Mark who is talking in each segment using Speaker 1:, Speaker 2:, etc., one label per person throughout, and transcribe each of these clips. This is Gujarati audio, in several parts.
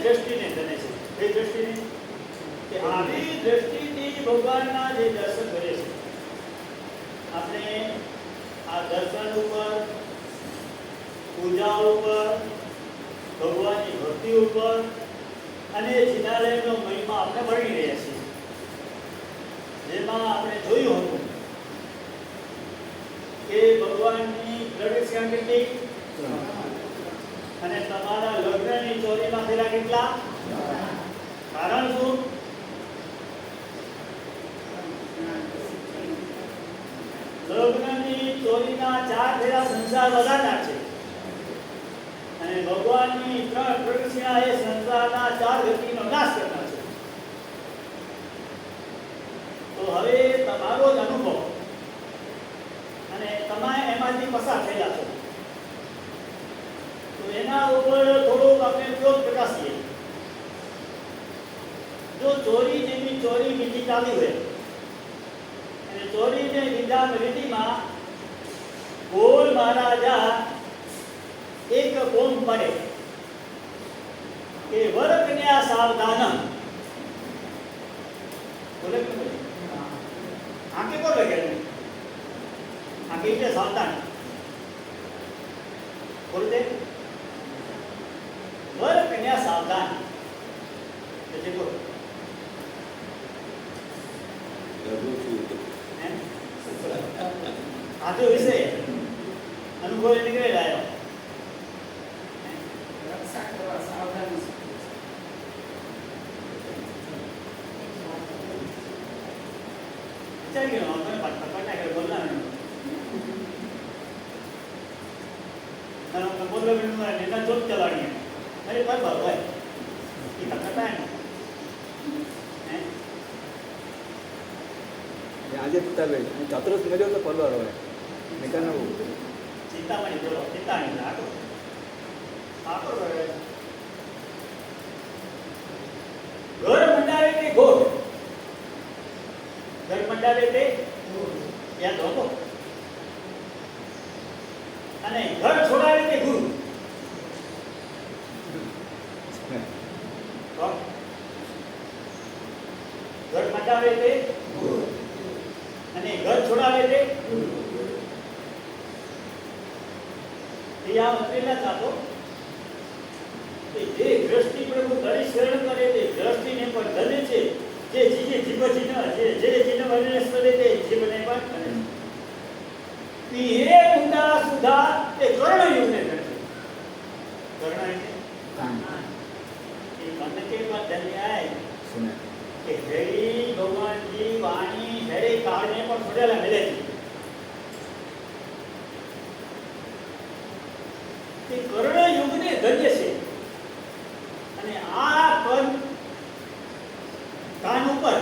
Speaker 1: દ્રષ્ટિને ગણે છે. એ દ્રષ્ટિને કે આવી દ્રષ્ટિથી ભગવાનના જે દર્શન કરે છે, આપણે આ દર્શન ઉપર, પૂજા ઉપર, ભગવાનની ભક્તિ ઉપર અને જિનાલયનો મહિમા આપણે વર્ણી રહ્યા છીએ. જેમાં આપણે જોયું હતું કે ભગવાનની પ્રવેશિકા કેટલી અને તમારા લગ્નની ચોરીમાં ફેરા કેટલા? કારણ શું? લગ્નની ચોરીના 4 ફેરા સંસાર વધારનાર છે અને ભગવાનની 3 પ્રદક્ષિણા એ સંસારના 4 ગતિનો નાશ કરનાર છે. તો હવે તમારો જ અનુભવ અને તમે એમાંથી પસાર થયેલા છો, તો એના ઉપર થોડુંક આપણે ક્રોધ પ્રકાશીએ. જો ચોરી જેવી ચોરી બીજી ચાલી હોય અને ચોરીને વિધિમાં ગોળ મહારાજા એક કોમ પડે કે વર કન્યા સાવધાન. બોલે કે બોલે? આંકે કોણ લગે? આંકે એટલે સાવધાન બોલતે વર કન્યા સાવધાન એટલે બોલ આજો વિષય અનુભવ નીકળે લાયો.
Speaker 2: રક્ષા કરવા સાવધાની
Speaker 1: વિચાર કે આપણે પકડના કે બોલના નહીં અને બોલવા મિનિટમાં નેતા જોત ચલાણી અરે પર ભાઈ એ તકતા હે
Speaker 3: આજે પિતાબેન ચતુર્થ મળ્યો તો પરવાર હોય નિકાલ
Speaker 1: ચિંતામણી બોલો ચિંતામણી આખો આખો ઘર મંડાવે તે ગોળ, ઘર મંડાવે તે યાદ રાખો, અને ઘર છોડાવે તે ગુરુ. ઘર મંડાવે તે ગુરુ અને ઘર છોડાવે તે આ વતેલા ચાતો કે જે દ્રષ્ટિ પ્રભુ ગણી શરણ કરે તે દ્રષ્ટિને પણ ધને છે, જે જીવે જીવ જીન જે જીન વનસ્પતિ તે જીવને પણ કરે છે. હે ઊંડા સુધા તે કર્ણયુગને કરે છે. કર્ણ એટલે એ મને કે વાત ધન્ય આય
Speaker 3: સુને
Speaker 1: કે હેરી ભગવાનજી વાણી હેરી કાળને પણ છોડેલા મળે છે. તે કર્ણ યુગને ધન્ય છે અને આ પદ કાન ઉપર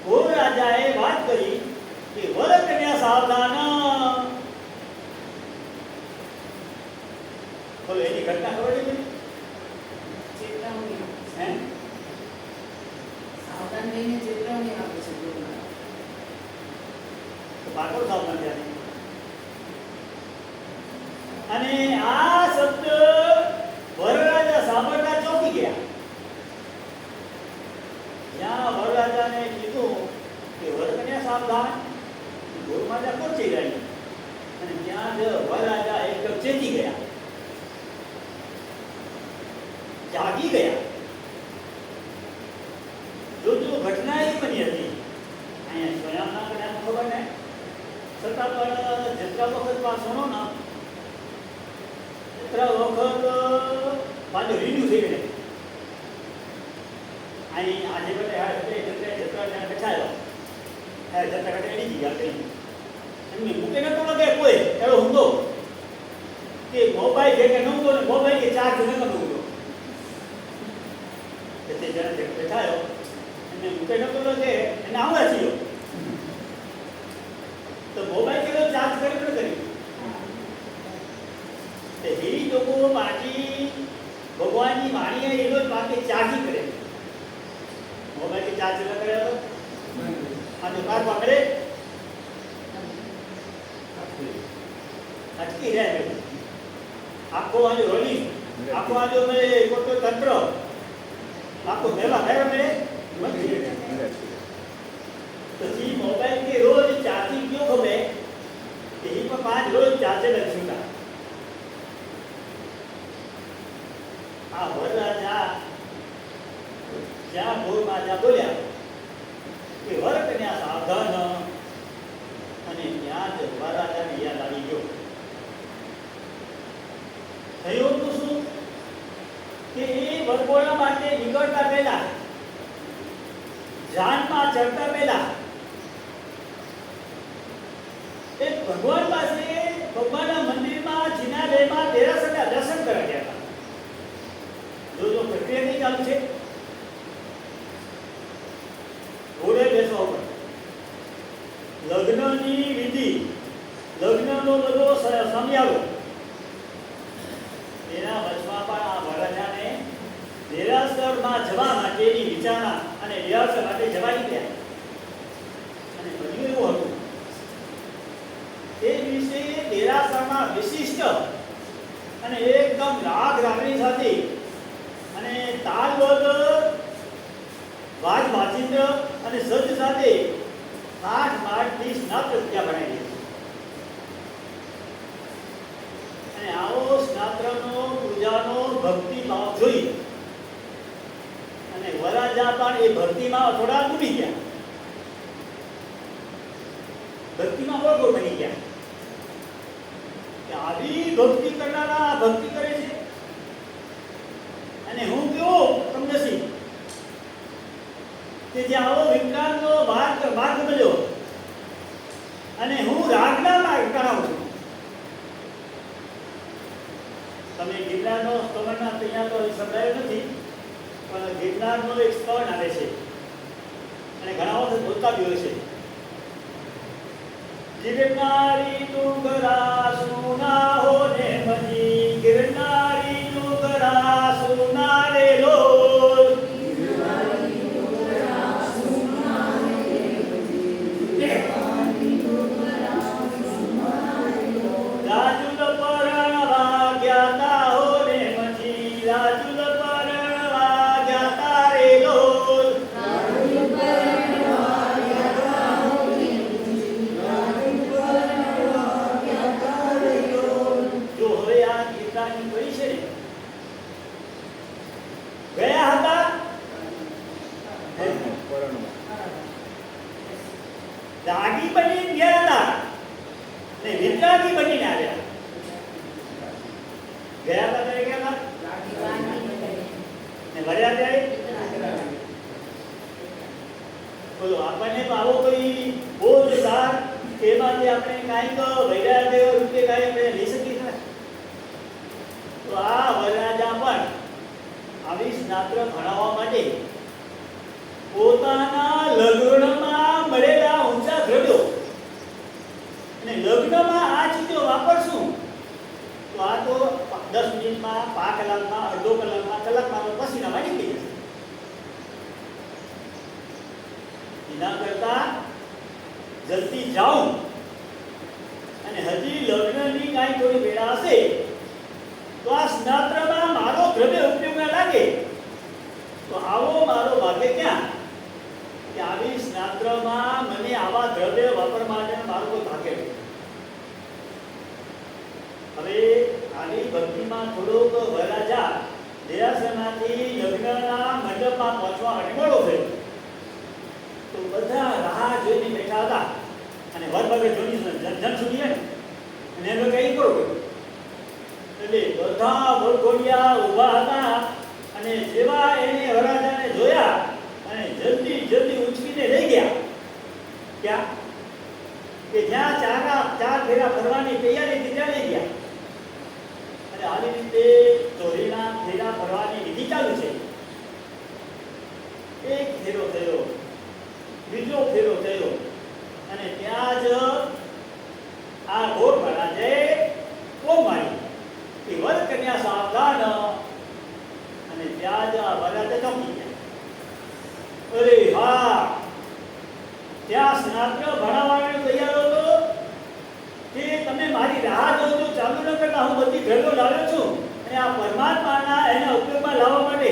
Speaker 1: ઘોર રાજાએ વાત કરી કે વર કન્યા સાવધાન. બોલો એની ઘટના ખબર છે?
Speaker 2: ચેતવણી
Speaker 1: હે
Speaker 2: સાવધાન રહીને ચેતવણી આપે છે ગુરુના.
Speaker 1: તો પાકો સાવધાન થયા અને આ શબ્દ વરરાજા સાંભળતા ચોંકી ગયા. જ્યાં વરરાજાને કીધું કે વરકન્યા સાવધાન, ગોરમાજા પહોંચી ગઈ અને ત્યાં જ વરરાજા એકદમ ચેતી ગયા, જાગી ગયા. જો ઘટના એ બની હતી અહીંયા સ્વયં ના કર્યા ખબર ને છતાં પણ જેટલા વખત પાસ હોનો ના વખત પાછું રીન્યુ થઈ ગયું. અહીં આજે બધે જતા કચાયો જતા કટે એડી ગયા કઈ એમને મૂકે નતો લગે કોઈ એવો હુંદો કે મોબાઈલ જે કે નહોતો ને મોબાઈલ કે ચાર્જ ન કરતો હતો એટલે જરા કચાયો એમને મૂકે નતો લગે એને આવડા થયો તો મોબાઈલ કેલો ચાર્જ કરી ન કરી તે હિરી લોકો પાછી ભગવાનની વાણીએ એનો જ પાકે ચાર્જ કરે. મોબાઈલ કે ચાર્જ ન કરે તો આ તો કાર પકડે અટકી રહે. આખો આજે રોલી આખો આજે મેં કોઈ તંત્ર આખો પહેલા મેળા મેળે મંદિર
Speaker 3: મળે.
Speaker 1: પછી મોબાઈલ કે રોજ ચાર્જિંગ ક્यों ખબે કે ઈ પર 5 રોજ ચાર્જર લખીતા આ વરરાજા જ્યાં ગોરમાં જ્યાં બોલ્યા કે વર કન્યા સાવધાન અને ત્યાં જ વરરાજાને યાદ આવી ગયો થયું તો શું કે એ વરઘોડા માટે નીકળતા પહેલા જાનમાં ચડતા પહેલા એ ભગવાન પાસે ભગવાનના મંદિરમાં જીનાલયમાં દેરાસરના દર્શન કરવા ગયા હતા. જો પ્રક્રિયા કઈ ચાલુ છે ઘોડે બેસવા ઉપર લગ્નની વિધિ લગ્નનો બધો સમયાવો એના વચમાં પણ આ વરરાજાને દેરાસરમાં જવા માટેની વિચારણા અને રિહર્સલ માટે જવા નીકળ્યા અને બન્યું એવું હતું એ દિવસે દેરાસરમાં વિશિષ્ટ અને એકદમ રાગ રાગણી સાથે અને તાલબદ્ધ વાજ વાજિંદ્ર અને સજ્જ સાથે 8 માળથી સ્નાત્ર ત્યાં બનાવી અને આવો સ્નાત્રનો પૂજાનો ભક્તિ ભાવ જોઈ અને વરરાજા પણ એ ભક્તિમાં થોડા ડૂબી ગયા ભક્તિમાં ઓળખો બની ગયા કે આવી ભક્તિ કરનારા ભક્તિ કરે છે અને હું કેવો કમનસીબ કે જે આવો વિજ્ઞાનનો માર્ગ મળ્યો અને હું રાગના માર્ગ કરાવું છું. તમે ગિરનારનો સ્તવનના ત્યાં તો સંભળાયો નથી પણ ગિરનારનો એક સ્તવન આવે છે અને ઘણા વખત બોલતા બી હોય છે गिरनारी डूंगरा सुना हो ने मजी गिरनारी डूंगरा सुना रे लोल गिरनारी डूंगरा सुना रे मजी गिरनारी डूंगरा सुना रे लोल राजुल परણવા ગયા હો ને મજી રાजुल પરણવા ગયા રે લોલ રાजुल પરણવા ગયા હો ને જો હવે આ ગીતાની કઈ છે ગયા હતા દાગી બની ગયા હતા ને વિતરાગી બનીને આવ્યા ગયા હતા ત્યારે ગયા હતા ને વર્યા ત્યારે બોલો આપણને તો આવો કોઈ બોધ સાર એમાંથી આપણે કાંઈક વૈરાગ્ય રૂપે કાંઈ આપણે લઈ શકીએ છીએ તો આ વરરાજા પણ આવી સ્નાત્ર ભણાવવા માટે પોતાના લગ્નમાં મળેલા ઊંચા દ્રવ્યો અને લગ્નમાં આ ચીજો વાપરશું તો આ તો 10 મિનિટમાં 5 કલાકમાં અડધો કલાકમાં કલાકમાં પસીનામાં નીકળી જશે એના કરતા જલ્દી જાઉં અને હજી લગ્નની કાંઈ થોડી વેળા હશે તો આ સ્નાત્રમાં મારો દ્રવ્ય ઉપયોગમાં લાગે તો આવો મારો ભાગ્ય ક્યાં કે આવી સ્નાત્રમાં મને આવા દ્રવ્ય વાપરવા માટે મારો કોઈ ભાગ્ય નથી. હવે આવી ભક્તિમાં થોડોક વરરાજા દેરાસરમાંથી લગ્નના મંડપમાં પહોંચવા અટકળો થયો તો બધા રાહ જોઈને બેઠા હતા અને વરભગત જોની જન સુધીએ અને એમ કઈ કરો એટલે બધા વરઘોડિયા ઊભા હતા અને જેવા એને વરરાજાને જોયા અને જલ્દી જલ્દી ઉંચકીને લઈ ગયા ક્યાં કે જ્યાં ચાર ફેરા ફરવાની તૈયારી હતી ત્યાં લઈ ગયા અને આવી રીતે ચોરીના ફેરા ફરવાની વિધિ ચાલુ છે. એક ફેરો થયો બીજો ફેરો થયો અને ત્યાં જ આ ઘોર મહારાજે કોમ મારી કે વર કન્યા સાવધાન અને ત્યાં જ આ વરરાજા ચોંકી ગયા. અરે હા ત્યાં સ્નાત્ર ભણાવવાનો તૈયાર હતો કે તમે મારી રાહ જોજો ચાલુ ન કરતા હું બધી દ્રવ્યો લાવ્યો છું અને આ પરમાત્માના એના ઉપયોગમાં લાવવા માટે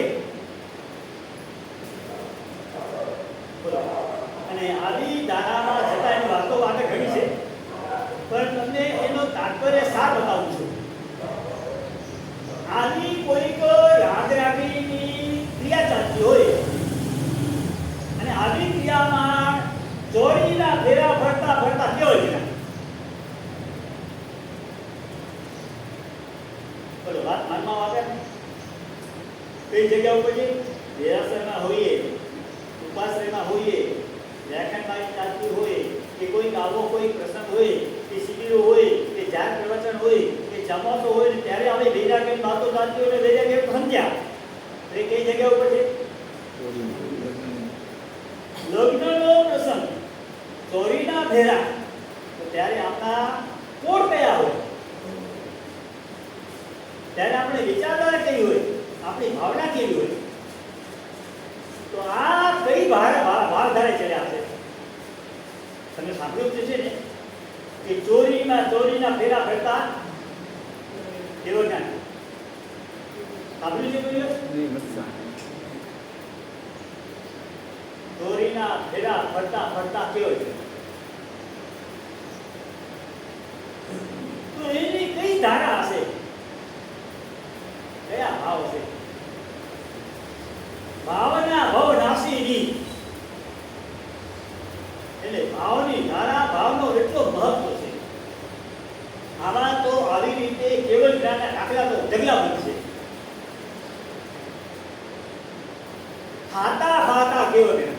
Speaker 1: આવી કોઈક યાદ રાખીની ક્રિયા ચાલતી હોય અને આવી ક્રિયામાં ચોરીના ફેરા ફરતા ફરતા કેવો છે બોલો વાત માનમાં આવે ને કઈ જગ્યા ઉપર છે દેરાસરમાં હોઈએ ઉપાશ્રયમાં હોઈએ વ્યાખ્યાનબારી ચાલતી હોય કે કોઈ આવો કોઈ પ્રસંગ હોય કે શિબિરો હોય કે જાહેર પ્રવચન હોય કે જમાતો હોય ને ત્યારે અમે ભેગા કરીને વાતો ચાલતી હોય ને ભેગા કરીને સમજ્યા એ કઈ જગ્યા ઉપર છે લગ્નનો પ્રસંગ ચોરીના ફેરા તો ત્યારે આપણા કોણ કયા હોય ત્યારે આપણે વિચારધારા કેવી હોય આપણી ભાવના કેવી હોય તો આ કઈ ભાવધારે ચડ્યા છે તમે સાંભળ્યું છે ને કે ચોરીના ફેરા ફરતા કેવો જ્ઞાન સાંભળ્યું છે કોઈ દિવસ?
Speaker 3: નહીં, નથી સાંભળ્યું.
Speaker 1: ચોરીના ફેરા ફરતા ફરતા કેવો છે તો એની કઈ ધારા હશે કયા ભાવ છે ભાવના ભવ નાશીની એટલે ભાવની ધારા ભાવનો એટલો મહત્વ છે આવા તો આવી રીતે કેવલ જ્ઞાનના દાખલા તો ઢગલા બનશે ખાતા ખાતા કેવલ જ્ઞાન